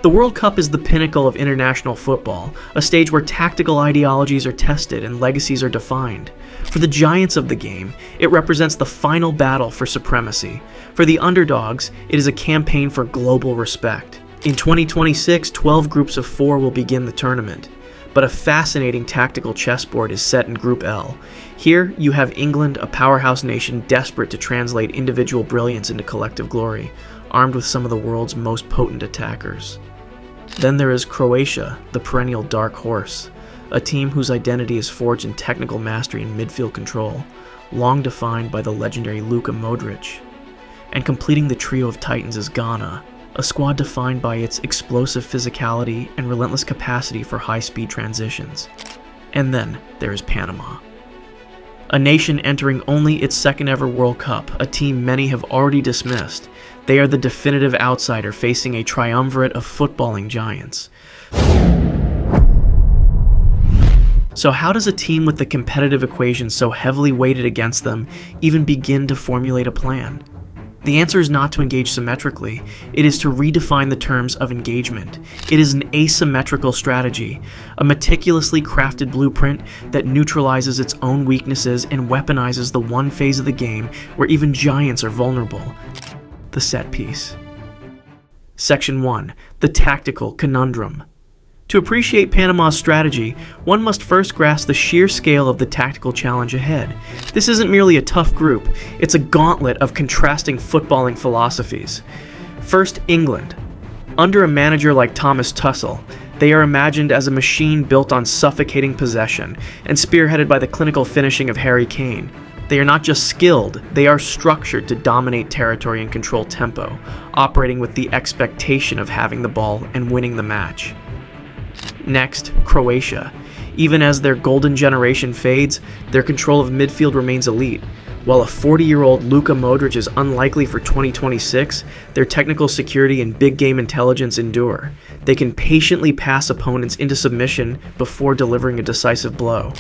The World Cup is the pinnacle of international football, a stage where tactical ideologies are tested and legacies are defined. For the giants of the game, it represents the final battle for supremacy. For the underdogs, it is a campaign for global respect. In 2026, 12 groups of 4 will begin the tournament. But a fascinating tactical chessboard is set in Group L. Here, you have England, a powerhouse nation desperate to translate individual brilliance into collective glory, armed with some of the world's most potent attackers. Then there is Croatia, the perennial dark horse, a team whose identity is forged in technical mastery and midfield control, long defined by the legendary Luka Modric. And completing the trio of titans is Ghana, a squad defined by its explosive physicality and relentless capacity for high-speed transitions. And then there is Panama, a nation entering only its second ever World Cup, a team many have already dismissed. They are the definitive outsider facing a triumvirate of footballing giants. So how does a team with the competitive equation so heavily weighted against them even begin to formulate a plan? The answer is not to engage symmetrically, it is to redefine the terms of engagement. It is an asymmetrical strategy, a meticulously crafted blueprint that neutralizes its own weaknesses and weaponizes the one phase of the game where even giants are vulnerable: the set piece. Section 1. The Tactical Conundrum. To appreciate Panama's strategy, one must first grasp the sheer scale of the tactical challenge ahead. This isn't merely a tough group, it's a gauntlet of contrasting footballing philosophies. First, England. Under a manager like Thomas Tuchel, they are imagined as a machine built on suffocating possession and spearheaded by the clinical finishing of Harry Kane. They are not just skilled, they are structured to dominate territory and control tempo, operating with the expectation of having the ball and winning the match. Next, Croatia. Even as their golden generation fades, their control of midfield remains elite. While a 40-year-old Luka Modric is unlikely for 2026, their technical security and big game intelligence endure. They can patiently pass opponents into submission before delivering a decisive blow.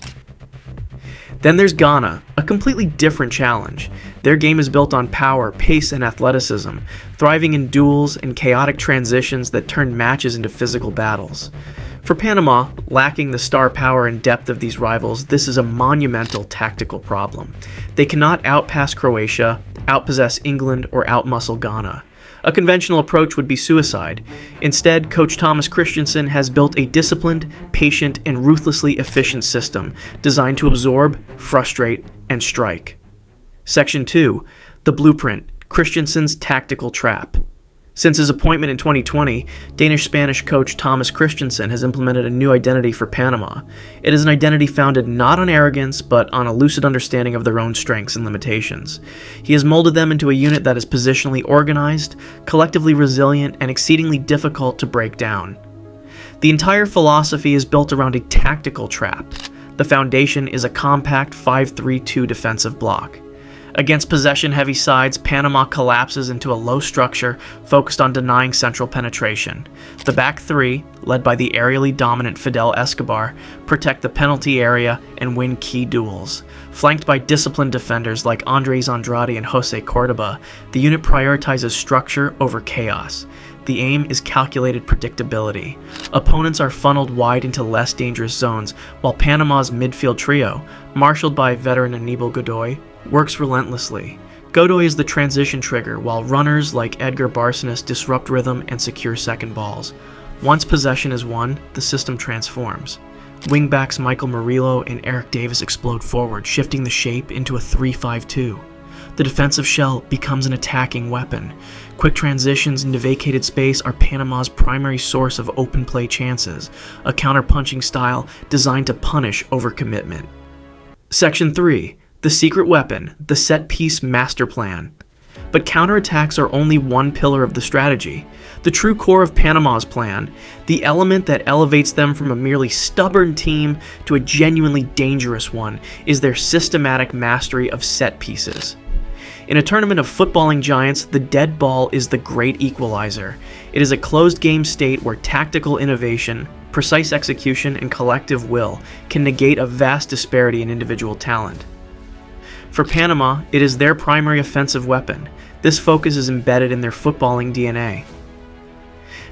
Then there's Ghana, a completely different challenge. Their game is built on power, pace, and athleticism, thriving in duels and chaotic transitions that turn matches into physical battles. For Panama, lacking the star power and depth of these rivals, this is a monumental tactical problem. They cannot outpass Croatia, outpossess England, or outmuscle Ghana. A conventional approach would be suicide. Instead, coach Thomas Christiansen has built a disciplined, patient, and ruthlessly efficient system designed to absorb, frustrate, and strike. Section 2. The Blueprint, Christiansen's Tactical Trap. Since his appointment in 2020, Danish-Spanish coach Thomas Christiansen has implemented a new identity for Panama. It is an identity founded not on arrogance, but on a lucid understanding of their own strengths and limitations. He has molded them into a unit that is positionally organized, collectively resilient, and exceedingly difficult to break down. The entire philosophy is built around a tactical trap. The foundation is a compact 5-3-2 defensive block. Against possession-heavy sides, Panama collapses into a low structure focused on denying central penetration. The back three, led by the aerially dominant Fidel Escobar, protect the penalty area and win key duels. Flanked by disciplined defenders like Andres Andrade and Jose Cordoba, the unit prioritizes structure over chaos. The aim is calculated predictability. Opponents are funneled wide into less dangerous zones, while Panama's midfield trio, marshaled by veteran Aníbal Godoy, works relentlessly. Godoy is the transition trigger, while runners like Edgar Barcenas disrupt rhythm and secure second balls. Once possession is won, the system transforms. Wingbacks Michael Murillo and Eric Davis explode forward, shifting the shape into a 3-5-2. The defensive shell becomes an attacking weapon. Quick transitions into vacated space are Panama's primary source of open play chances, a counter-punching style designed to punish overcommitment. Section 3. The secret weapon, the set-piece Masterplan. But counterattacks are only one pillar of the strategy. The true core of Panama's plan, the element that elevates them from a merely stubborn team to a genuinely dangerous one, is their systematic mastery of set pieces. In a tournament of footballing giants, the dead ball is the great equalizer. It is a closed game state where tactical innovation, precise execution, and collective will can negate a vast disparity in individual talent. For Panama, it is their primary offensive weapon. This focus is embedded in their footballing DNA.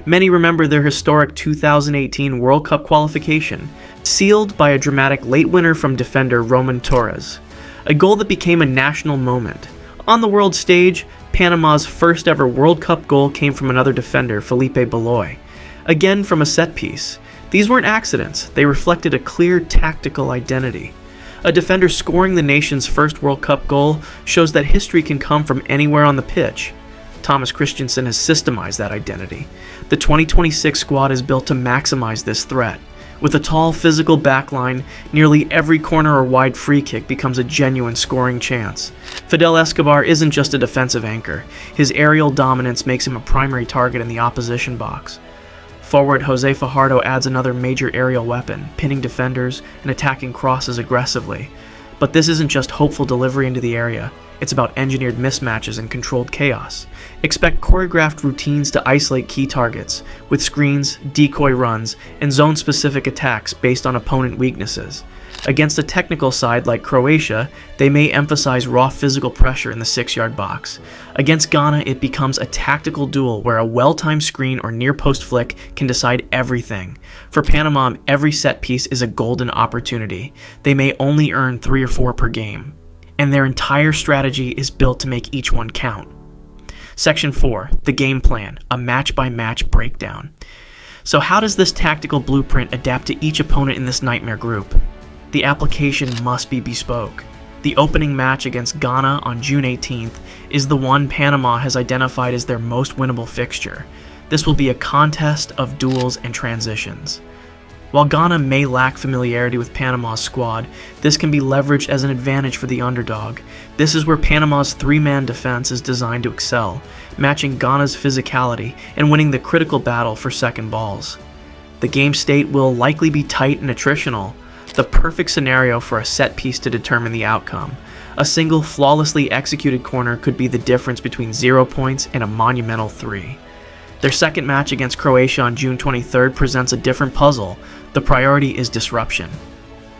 Many remember their historic 2018 World Cup qualification, sealed by a dramatic late winner from defender Roman Torres, a goal that became a national moment. On the world stage, Panama's first ever World Cup goal came from another defender, Felipe Beloy, again from a set piece. These weren't accidents, they reflected a clear tactical identity. A defender scoring the nation's first World Cup goal shows that history can come from anywhere on the pitch. Thomas Christiansen has systemized that identity. The 2026 squad is built to maximize this threat. With a tall, physical backline, nearly every corner or wide free kick becomes a genuine scoring chance. Fidel Escobar isn't just a defensive anchor. His aerial dominance makes him a primary target in the opposition box. Forward Jose Fajardo adds another major aerial weapon, pinning defenders and attacking crosses aggressively. But this isn't just hopeful delivery into the area. It's about engineered mismatches and controlled chaos. Expect choreographed routines to isolate key targets, with screens, decoy runs, and zone-specific attacks based on opponent weaknesses. Against a technical side like Croatia, they may emphasize raw physical pressure in the 6-yard box. Against Ghana, it becomes a tactical duel where a well-timed screen or near-post flick can decide everything. For Panama, every set piece is a golden opportunity. They may only earn 3 or 4 per game, and their entire strategy is built to make each one count. Section 4, the game plan, a match-by-match breakdown. So how does this tactical blueprint adapt to each opponent in this nightmare group? The application must be bespoke. The opening match against Ghana on June 18th is the one Panama has identified as their most winnable fixture. This will be a contest of duels and transitions. While Ghana may lack familiarity with Panama's squad, this can be leveraged as an advantage for the underdog. This is where Panama's 3-man defense is designed to excel, matching Ghana's physicality and winning the critical battle for second balls. The game state will likely be tight and attritional, the perfect scenario for a set piece to determine the outcome. A single flawlessly executed corner could be the difference between 0 points and a monumental 3. Their second match against Croatia on June 23rd presents a different puzzle. The priority is disruption.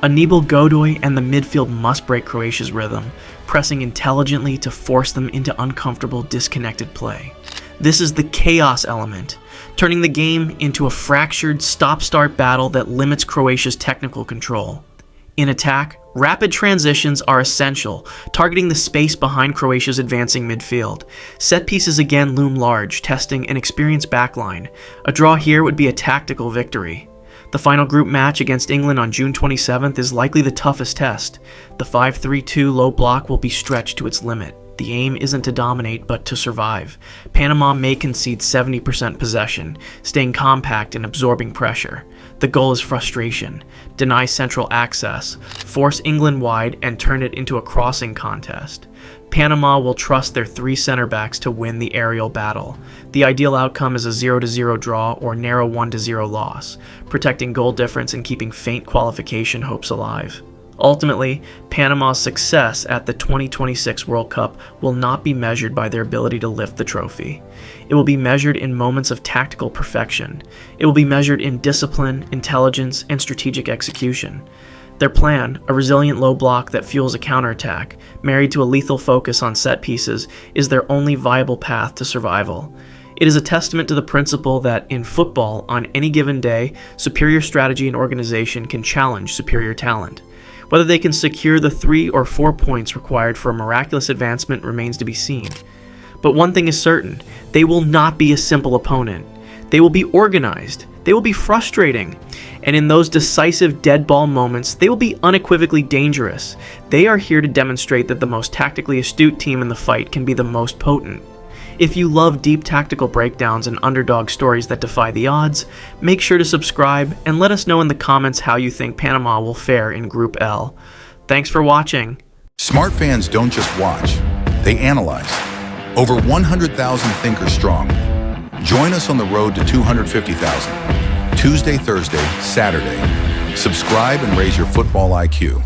Aníbal Godoy and the midfield must break Croatia's rhythm, pressing intelligently to force them into uncomfortable, disconnected play. This is the chaos element, turning the game into a fractured stop-start battle that limits Croatia's technical control. In attack, rapid transitions are essential, targeting the space behind Croatia's advancing midfield. Set pieces again loom large, testing an experienced backline. A draw here would be a tactical victory. The final group match against England on June 27th is likely the toughest test. The 5-3-2 low block will be stretched to its limit. The aim isn't to dominate, but to survive. Panama may concede 70% possession, staying compact and absorbing pressure. The goal is frustration. Deny central access, force England wide, and turn it into a crossing contest. Panama will trust their 3 center backs to win the aerial battle. The ideal outcome is a 0-0 draw or narrow 1-0 loss, protecting goal difference and keeping faint qualification hopes alive. Ultimately, Panama's success at the 2026 World Cup will not be measured by their ability to lift the trophy. It will be measured in moments of tactical perfection. It will be measured in discipline, intelligence, and strategic execution. Their plan, a resilient low block that fuels a counterattack, married to a lethal focus on set pieces, is their only viable path to survival. It is a testament to the principle that in football, on any given day, superior strategy and organization can challenge superior talent. Whether they can secure the 3 or 4 points required for a miraculous advancement remains to be seen. But one thing is certain, they will not be a simple opponent. They will be organized, they will be frustrating, and in those decisive dead ball moments, they will be unequivocally dangerous. They are here to demonstrate that the most tactically astute team in the fight can be the most potent. If you love deep tactical breakdowns and underdog stories that defy the odds, make sure to subscribe and let us know in the comments how you think Panama will fare in Group L. Thanks for watching. Smart fans don't just watch, they analyze. Over 100,000 thinkers strong. Join us on the road to 250,000. Tuesday, Thursday, Saturday. Subscribe and raise your football IQ.